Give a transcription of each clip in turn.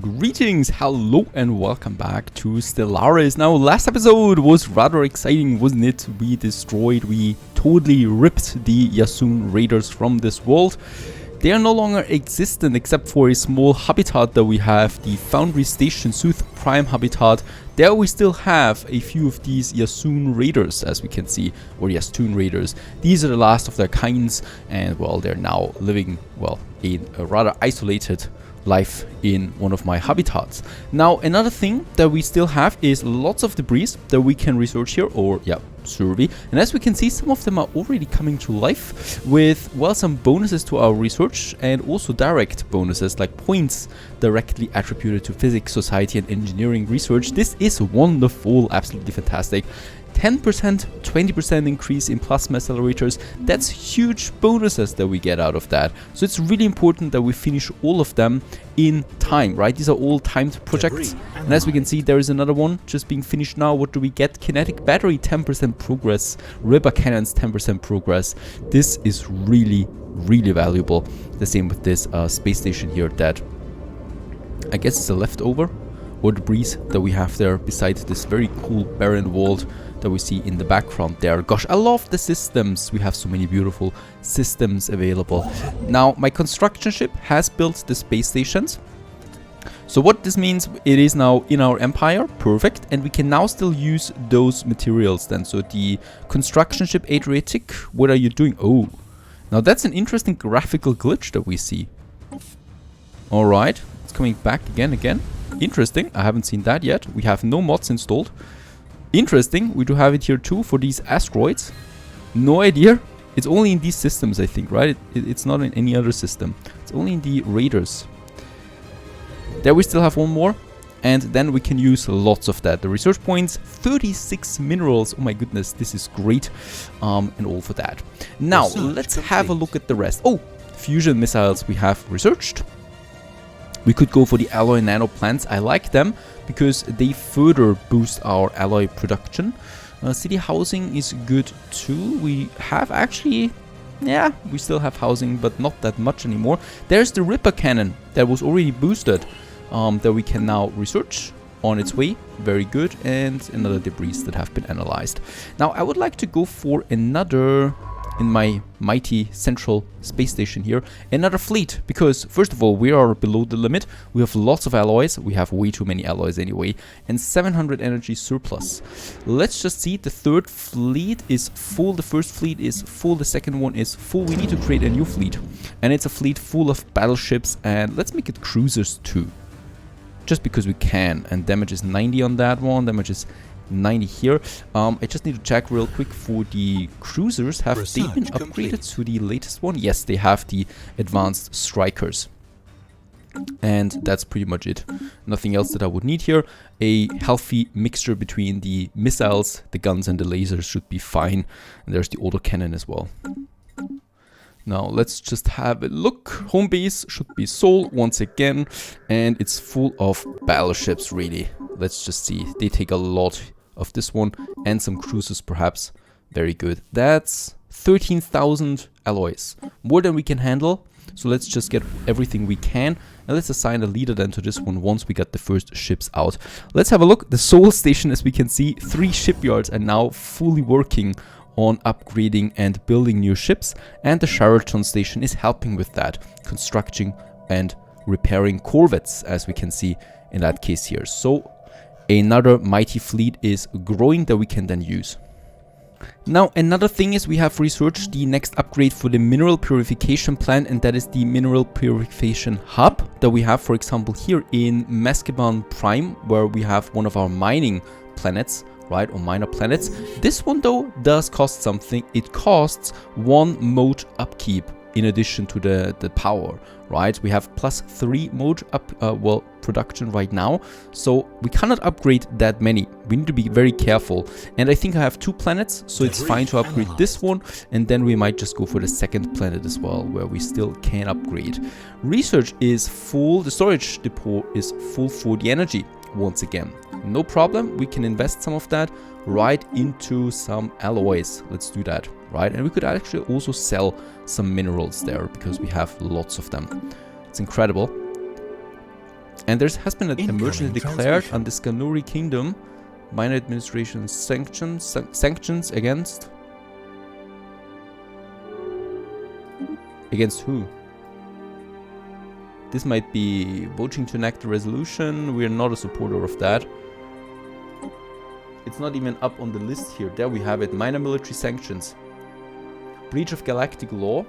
Greetings, hello and welcome back to Stellaris. Now, last episode was rather exciting, wasn't it? We totally ripped the Yasun raiders from this world. They are no longer existent except for a small habitat that we have, the Foundry Station Sooth Prime habitat. There we still have a few of these Yasun raiders, as we can see, or Yasun raiders. These are the last of their kinds, and well, they're now living, well, in a rather isolated life in one of my habitats. Now, another thing that we still have is lots of debris that we can research here, or survey. And as we can see, some of them are already coming to life with, well, some bonuses to our research and also direct bonuses like points directly attributed to physics, society and engineering research. This is wonderful, absolutely fantastic. 10%, 20% increase in plasma accelerators. That's huge bonuses that we get out of that. So it's really important that we finish all of them in time, right? These are all timed projects. And as we can see, there is another one just being finished now. What do we get? Kinetic battery, 10% progress. Ripper cannons, 10% progress. This is really, really valuable. The same with this space station here that I guess is a leftover or debris that we have there besides this very cool barren world that we see in the background there. Gosh, I love the systems. We have so many beautiful systems available. Now, my construction ship has built the space stations. So what this means, it is now in our empire, perfect, and we can now still use those materials then. So the construction ship Adriatic, what are you doing? Oh, now that's an interesting graphical glitch that we see. All right, it's coming back again. Interesting, I haven't seen that yet. We have no mods installed. Interesting, we do have it here too for these asteroids. No idea. It's only in these systems, I think, right? It's not in any other system. It's only in the raiders. There we still have one more. And then we can use lots of that. The research points, 36 minerals. Oh my goodness, this is great. And all for that. Now, let's have a look at the rest. Oh, fusion missiles we have researched. We could go for the alloy nano plants. I like them because they further boost our alloy production. City housing is good too. We have actually, we still have housing, but not that much anymore. There's the Ripper cannon that was already boosted that we can now research on its way. Very good. And another debris that have been analyzed. Now, I would like to go for another, in my mighty central space station here, another fleet, because first of all, we are below the limit. We have lots of alloys. We have way too many alloys anyway, and 700 energy surplus. Let's just see. The third fleet is full. The first fleet is full. The second one is full. We need to create a new fleet, and it's a fleet full of battleships, and let's make it cruisers too, just because we can. And damage is 90 on that one. Damage is 90 here. I just need to check real quick for the cruisers. Have they been upgraded to the latest one? Yes, they have the advanced strikers. And that's pretty much it. Nothing else that I would need here. A healthy mixture between the missiles, the guns and the lasers should be fine. And there's the autocannon as well. Now let's just have a look. Home base should be Seoul once again. And it's full of battleships really. Let's just see. They take a lot of this one and some cruisers perhaps. Very good. That's 13,000 alloys. More than we can handle. So let's just get everything we can. And let's assign a leader then to this one once we got the first ships out. Let's have a look. The Seoul station, as we can see, 3 shipyards are now fully working on upgrading and building new ships. And the Sheraton station is helping with that. Constructing and repairing corvettes, as we can see in that case here. So another mighty fleet is growing that we can then use. Now, another thing is we have researched the next upgrade for the mineral purification plant, and that is the mineral purification hub that we have, for example, here in Meskeban Prime, where we have one of our mining planets, right, or minor planets. This one, though, does cost something. It costs 1 mode upkeep in addition to the power, right? We have +3 mode production right now, so we cannot upgrade that many. We need to be very careful. And I think I have 2 planets, so it's fine to upgrade this one, and then we might just go for the second planet as well, where we still can upgrade. Research is full. The storage depot is full for the energy once again. No problem. We can invest some of that right into some alloys. Let's do that, right? And we could actually also sell some minerals there because we have lots of them. It's incredible. And there has been an emergency declared on the Scanuri Kingdom. Minor administration sanctions against... Against who? This might be voting to enact a resolution. We are not a supporter of that. It's not even up on the list here. There we have it. Minor military sanctions. Breach of galactic law.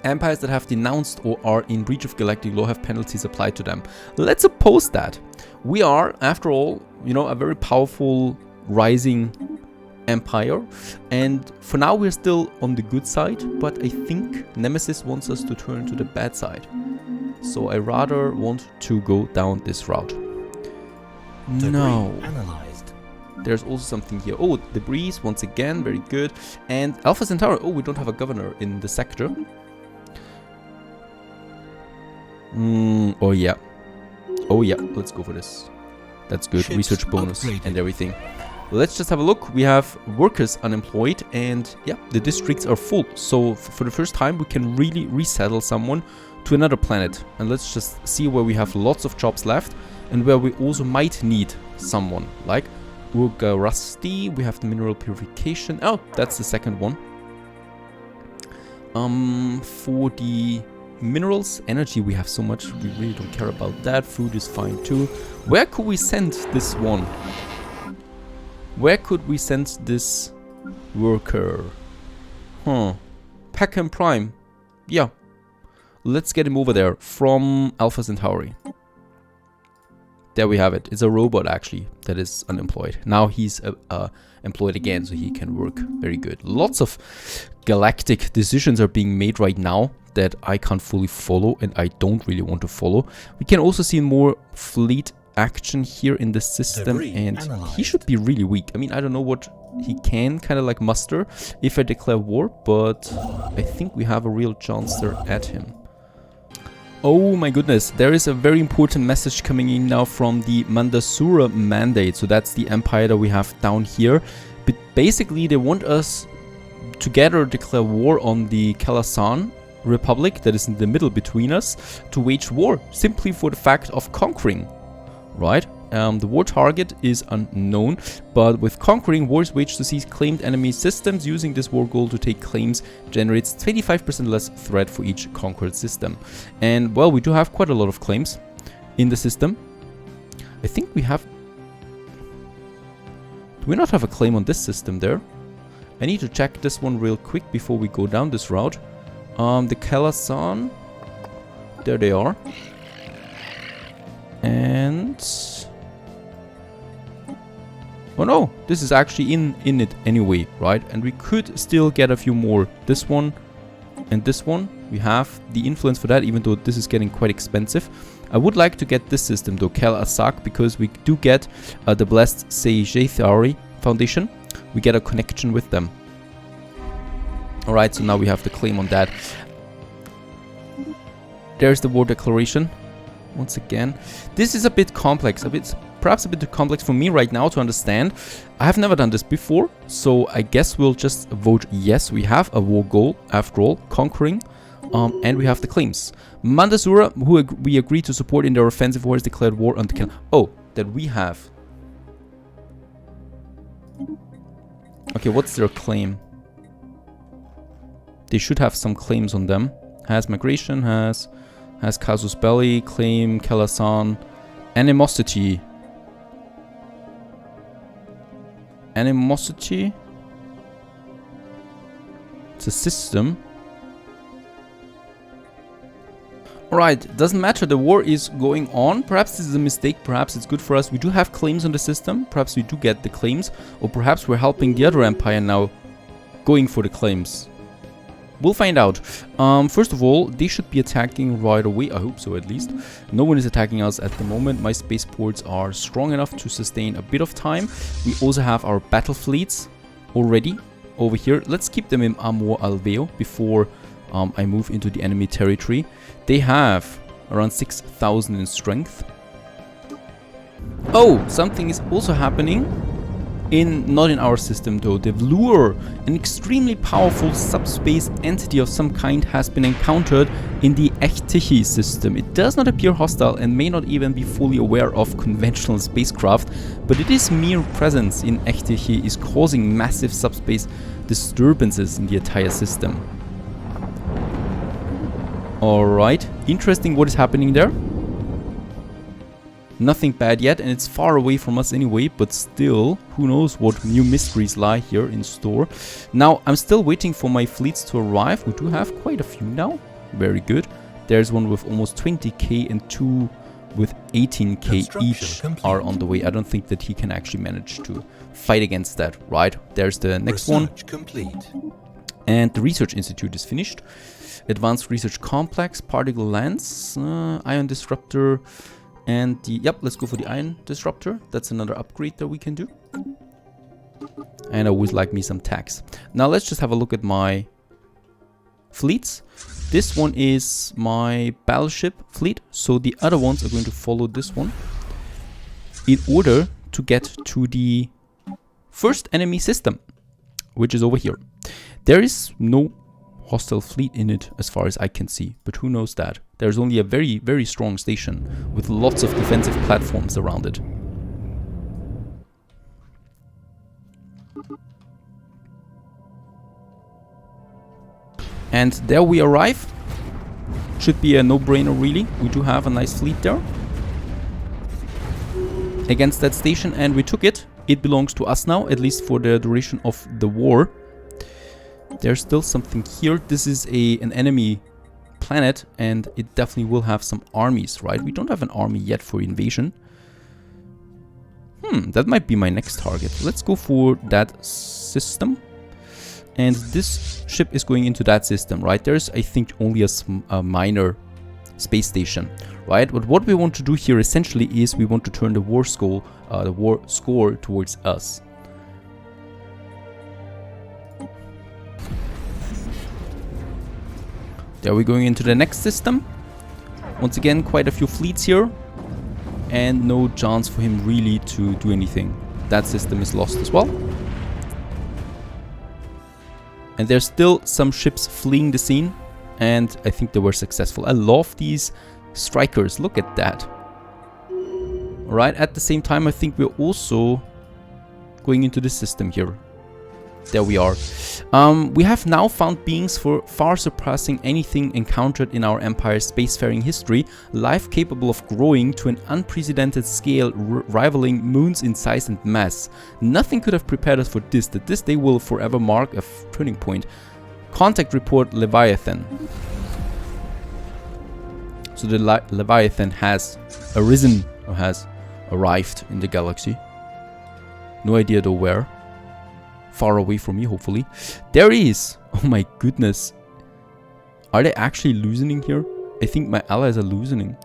Empires that have denounced or are in breach of galactic law have penalties applied to them. Let's oppose that. We are, after all, you know, a very powerful rising empire. And for now we're still on the good side. But I think Nemesis wants us to turn to the bad side. So I rather want to go down this route. No. Analyzed. There's also something here. Oh, debris once again, very good. And Alpha Centauri. Oh, we don't have a governor in the sector. Oh yeah. Oh yeah, let's go for this. That's good. Ships research bonus upgraded. and everything. Let's just have a look. We have workers unemployed and yeah, the districts are full. So for the first time we can really resettle someone to another planet. And let's just see where we have lots of jobs left and where we also might need someone. Like Urga Rusty, we have the mineral purification. Oh, that's the second one. For the minerals, energy, we have so much, we really don't care about that. Food is fine too. Where could we send this one? Where could we send this worker? Peckham Prime. Yeah. Let's get him over there from Alpha Centauri. There we have it. It's a robot actually that is unemployed. Now he's employed again, so he can work. Very good. Lots of galactic decisions are being made right now that I can't fully follow and I don't really want to follow. We can also see more fleet action here in the system and he should be really weak. I mean, I don't know what he can kind of like muster if I declare war, but I think we have a real chance there at him. Oh my goodness, there is a very important message coming in now from the Mandasura Mandate. So that's the empire that we have down here. But basically they want us together declare war on the Kalasan Republic that is in the middle between us to wage war simply for the fact of conquering, right? The war target is unknown, but with conquering, war is waged to seize claimed enemy systems. Using this war goal to take claims generates 25% less threat for each conquered system. And well, we do have quite a lot of claims in the system. I think we have... Do we not have a claim on this system there? I need to check this one real quick before we go down this route. The Kalasan, there they are. And... oh no, this is actually in it anyway, right? And we could still get a few more. This one and this one, we have the influence for that, even though this is getting quite expensive. I would like to get this system though, Kel Asak, because we do get the Blessed Sejathari Foundation. We get a connection with them. Alright, so now we have the claim on that. There's the war declaration. Once again, this is a bit complex, perhaps a bit too complex for me right now to understand. I have never done this before, so I guess we'll just vote yes. We have a war goal, after all, conquering, and we have the claims. Mandasura, who we agree to support in their offensive war, has declared war on the Kalasan. Oh, that we have. Okay, what's their claim? They should have some claims on them. Has migration, has casus belli, claim, Kalasan, animosity. Animosity? It's a system. Alright, doesn't matter, the war is going on. Perhaps this is a mistake, perhaps it's good for us. We do have claims on the system, perhaps we do get the claims, or perhaps we're helping the other empire now going for the claims. We'll find out. First of all, they should be attacking right away. I hope so, at least. No one is attacking us at the moment. My spaceports are strong enough to sustain a bit of time. We also have our battle fleets already over here. Let's keep them in Amor Alveo before I move into the enemy territory. They have around 6,000 in strength. Oh, something is also happening. Not in our system though. The Lure, an extremely powerful subspace entity of some kind, has been encountered in the Ectichi system. It does not appear hostile and may not even be fully aware of conventional spacecraft, but its mere presence in Ectichi is causing massive subspace disturbances in the entire system. Alright, interesting what is happening there. Nothing bad yet, and it's far away from us anyway, but still, who knows what new mysteries lie here in store. Now, I'm still waiting for my fleets to arrive. We do have quite a few now. Very good. There's one with almost 20k and two with 18k each are on the way. I don't think that he can actually manage to fight against that, right? There's the next one. Complete. And the Research Institute is finished. Advanced Research Complex, Particle Lens, Ion Disruptor. And the, yep, let's go for the Ion Disruptor. That's another upgrade that we can do. And I always like me some tax. Now let's just have a look at my fleets. This one is my battleship fleet. So the other ones are going to follow this one in order to get to the first enemy system, which is over here. There is no hostile fleet in it as far as I can see, but who knows that? There's only a very, very strong station with lots of defensive platforms around it. And there we arrive. Should be a no-brainer really. We do have a nice fleet there against that station, and we took it. It belongs to us now, at least for the duration of the war. There's still something here. This is an enemy planet, and it definitely will have some armies, right? We don't have an army yet for invasion. That might be my next target. Let's go for that system. And this ship is going into that system, right? There's, I think, only a minor space station, right? But what we want to do here essentially is we want to turn the war score towards us. There we're going into the next system. Once again, quite a few fleets here. And no chance for him really to do anything. That system is lost as well. And there's still some ships fleeing the scene. And I think they were successful. I love these strikers. Look at that. Alright, at the same time, I think we're also going into this system here. There we are. We have now found beings far surpassing anything encountered in our Empire's spacefaring history, life capable of growing to an unprecedented scale, rivaling moons in size and mass. Nothing could have prepared us for this, that this day will forever mark a turning point. Contact report Leviathan. So the Leviathan has arisen, or has arrived in the galaxy. No idea though where. Far away from me, hopefully. There he is! Oh my goodness. Are they actually loosening here? I think my allies are loosening.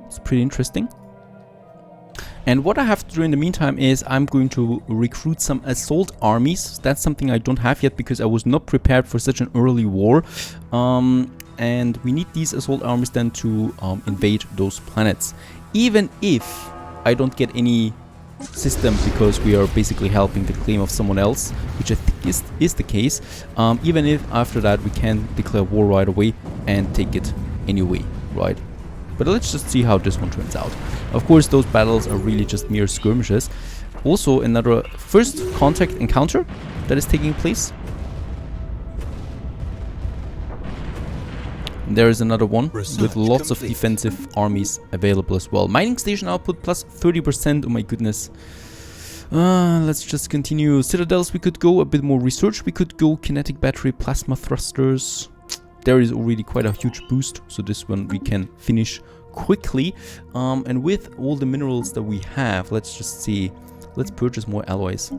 It's pretty interesting. And what I have to do in the meantime is I'm going to recruit some assault armies. That's something I don't have yet because I was not prepared for such an early war. And we need these assault armies then to invade those planets. Even if I don't get any system because we are basically helping the claim of someone else, which I think is the case, even if after that we can declare war right away and take it anyway, right? But let's just see how this one turns out. Of course, those battles are really just mere skirmishes. Also, another first contact encounter that is taking place. There is another one with lots of defensive armies available as well. Mining station output plus 30%. Oh my goodness. Let's just continue. Citadels we could go. A bit more research we could go. Kinetic battery, plasma thrusters. There is already quite a huge boost. So this one we can finish quickly. And with all the minerals that we have, let's just see. Let's purchase more alloys.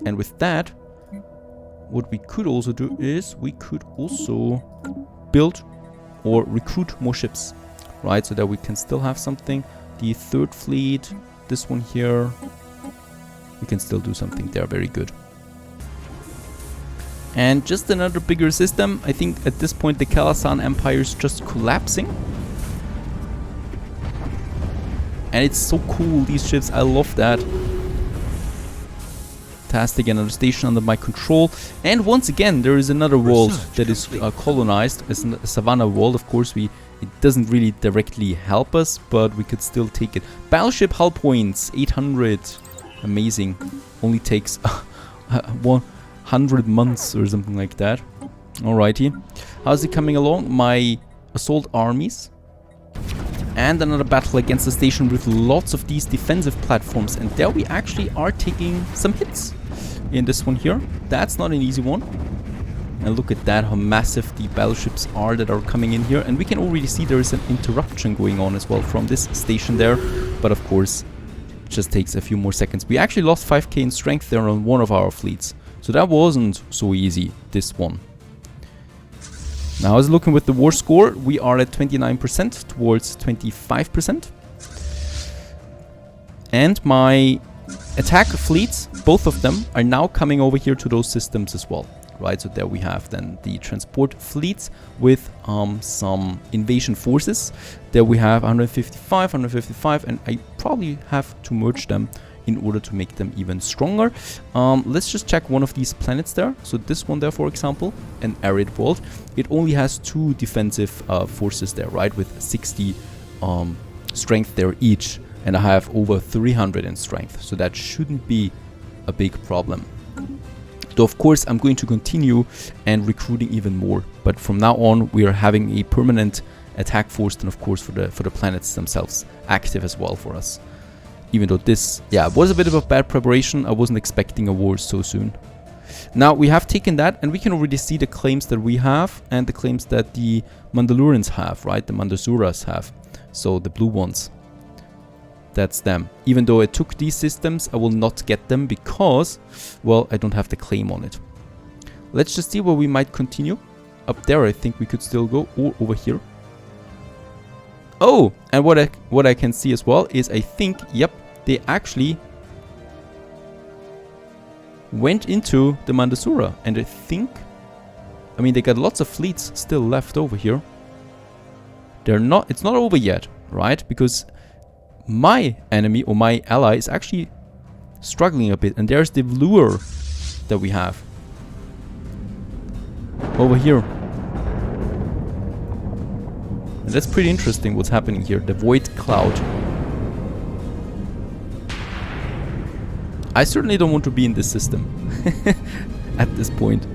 And with that, what we could also do is we could also build or recruit more ships, right? So that we can still have something. The third fleet, this one here, we can still do something there. Very good. And just another bigger system. I think at this point the Kalasan Empire is just collapsing. And it's so cool, these ships. I love that. Fantastic, another station under my control. And once again, there is another world that is colonized. It's a Savannah world, of course. It doesn't really directly help us, but we could still take it. Battleship hull points, 800. Amazing. Only takes 100 months or something like that. Alrighty. How's it coming along? My assault armies. And another battle against the station with lots of these defensive platforms. And there we actually are taking some hits in this one here. That's not an easy one. And look at that, how massive the battleships are that are coming in here. And we can already see there is an interruption going on as well from this station there. But of course, it just takes a few more seconds. We actually lost 5k in strength there on one of our fleets. So that wasn't so easy, this one. Now, how's it looking with the war score? We are at 29% towards 25%. And my attack fleets, both of them, are now coming over here to those systems as well. Right, so there we have then the transport fleets with some invasion forces. There we have 155, 155, and I probably have to merge them in order to make them even stronger. Let's just check one of these planets there. So this one there, for example, an arid world. It only has 2 defensive forces there, right, with 60 strength there each. And I have over 300 in strength, so that shouldn't be a big problem. Though of course I'm going to continue and recruiting even more. But from now on we are having a permanent attack force, and of course for the planets themselves active as well for us. Even though this, yeah, was a bit of a bad preparation. I wasn't expecting a war so soon. Now we have taken that, and we can already see the claims that we have and the claims that the Mandalorians have, right? The Mandasuras have. So the blue ones. That's them. Even though I took these systems, I will not get them because, well, I don't have the claim on it. Let's just see where we might continue. Up there, I think we could still go, or over here. Oh, and what I can see as well is, I think, yep, they actually went into the Mandasura, and I think, I mean, they got lots of fleets still left over here. It's not over yet, right? Because my enemy or my ally is actually struggling a bit, and there's the lure that we have over here. And that's pretty interesting what's happening here. The void cloud. I certainly don't want to be in this system at this point.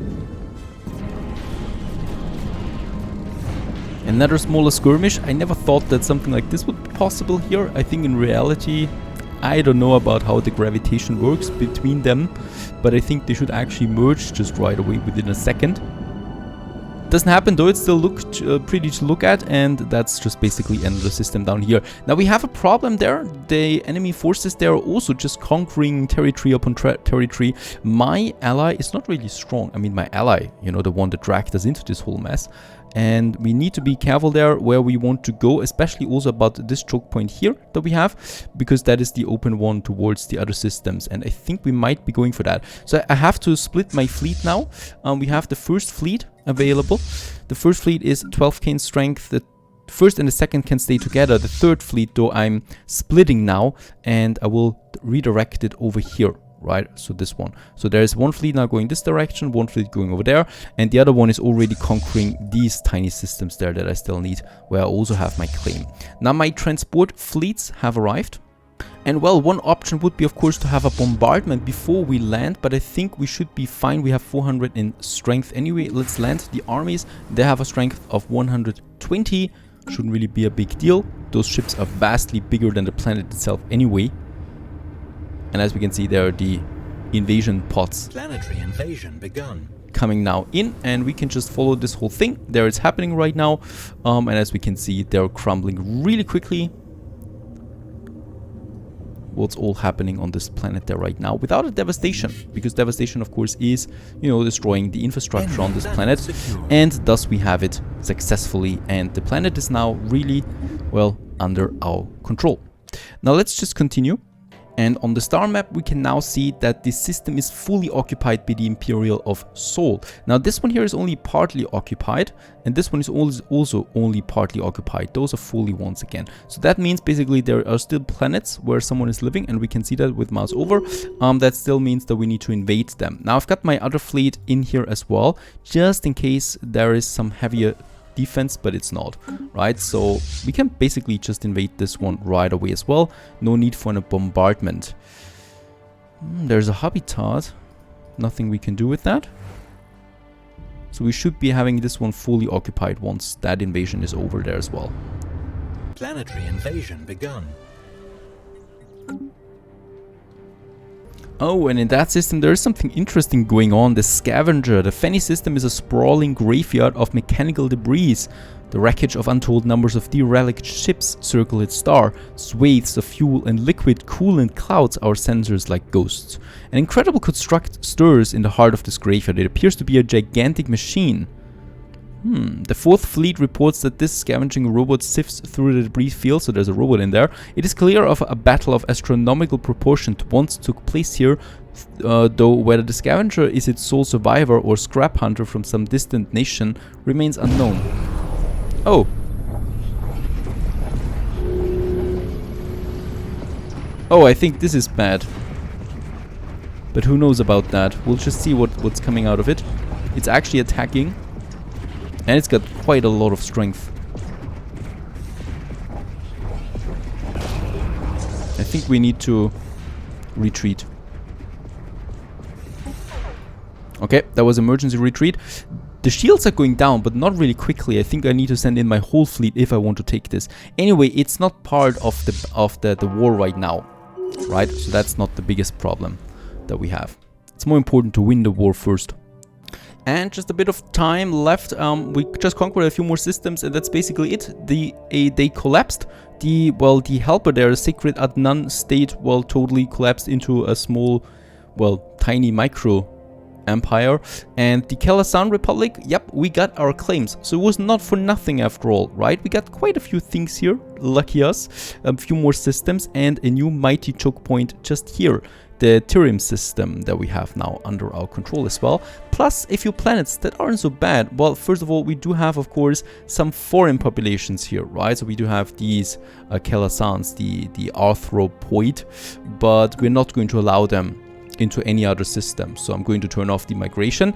Another smaller skirmish. I never thought that something like this would be possible here. I think in reality, I don't know about how the gravitation works between them, but I think they should actually merge just right away within a second. Doesn't happen though, it still looked pretty to look at, and that's just basically another system down here. Now we have a problem there. The enemy forces there are also just conquering territory upon territory. My ally is not really strong. I mean, my ally, you know, the one that dragged us into this whole mess. And we need to be careful there where we want to go, especially also about this choke point here that we have, because that is the open one towards the other systems, and I think we might be going for that. So I have to split my fleet now. We have the first fleet available. The first fleet is 12k in strength. The first and the second can stay together. The third fleet, though, I'm splitting now, and I will redirect it over here. Right, so this one. So there is one fleet now going this direction, one fleet going over there, and the other one is already conquering these tiny systems there that I still need, where I also have my claim. Now my transport fleets have arrived. And well, one option would be, of course, to have a bombardment before we land, but I think we should be fine. We have 400 in strength anyway. Let's land the armies. They have a strength of 120. Shouldn't really be a big deal. Those ships are vastly bigger than the planet itself anyway. And as we can see, there are the invasion pods. Planetary invasion begun. Coming now in, and we can just follow this whole thing. There it's happening right now. And as we can see, they're crumbling really quickly. What's all happening on this planet there right now without a devastation, because devastation, of course, is, you know, destroying the infrastructure on this planet, and thus we have it successfully, and the planet is now really, well, under our control. Now let's just continue. And on the star map, we can now see that this system is fully occupied by the Imperial of Sol. Now, this one here is only partly occupied, and this one is also only partly occupied. Those are fully ones again. So that means basically there are still planets where someone is living, and we can see that with mouse over. That still means that we need to invade them. Now, I've got my other fleet in here as well, just in case there is some heavier defense, but it's not, right? So we can basically just invade this one right away as well. No need for a bombardment. There's a habitat. Nothing we can do with that. So we should be having this one fully occupied once that invasion is over there as well. Planetary invasion begun. Oh, and in that system there is something interesting going on. The Scavenger. The Fenny system is a sprawling graveyard of mechanical debris. The wreckage of untold numbers of derelict ships circle its star. Swathes of fuel and liquid coolant clouds our sensors like ghosts. An incredible construct stirs in the heart of this graveyard. It appears to be a gigantic machine. The 4th Fleet reports that this scavenging robot sifts through the debris field, so there's a robot in there. It is clear of a battle of astronomical proportion once took place here, though whether the scavenger is its sole survivor or scrap hunter from some distant nation remains unknown. Oh. Oh, I think this is bad. But who knows about that? We'll just see what's coming out of it. It's actually attacking. And it's got quite a lot of strength. I think we need to retreat. Okay, that was emergency retreat. The shields are going down, but not really quickly. I think I need to send in my whole fleet if I want to take this. Anyway, it's not part of the war right now, right? So that's not the biggest problem that we have. It's more important to win the war first. And just a bit of time left. We just conquered a few more systems, and that's basically it. They collapsed. The helper there, Sacred Adnan state, totally collapsed into a small, tiny micro empire. And the Kelasan Republic, yep, we got our claims. So it was not for nothing after all, right? We got quite a few things here, lucky us. A few more systems and a new mighty choke point just here. The Tyrium system that we have now under our control as well. Plus a few planets that aren't so bad. Well, first of all, we do have, of course, some foreign populations here, right? So we do have these Kelasans, the Arthropoid, but we're not going to allow them into any other system. So I'm going to turn off the migration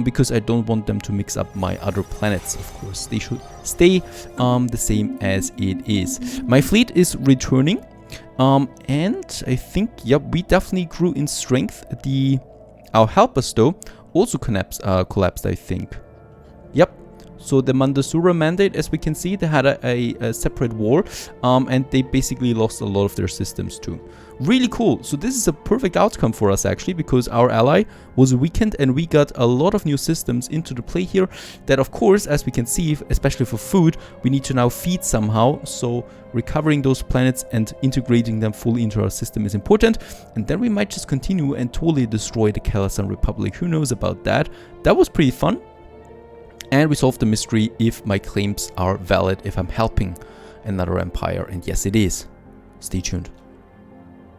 because I don't want them to mix up my other planets. Of course, they should stay the same as it is. My fleet is returning. And I think, yep, we definitely grew in strength. Our helpers, though, also collapsed, I think. Yep. So the Mandasura Mandate, as we can see, they had a separate war, and they basically lost a lot of their systems too. Really cool. So this is a perfect outcome for us actually, because our ally was weakened and we got a lot of new systems into the play here that, of course, as we can see, especially for food, we need to now feed somehow. So recovering those planets and integrating them fully into our system is important. And then we might just continue and totally destroy the Kelasan Republic. Who knows about that? That was pretty fun. And we solved the mystery if my claims are valid, if I'm helping another empire. And yes, it is. Stay tuned.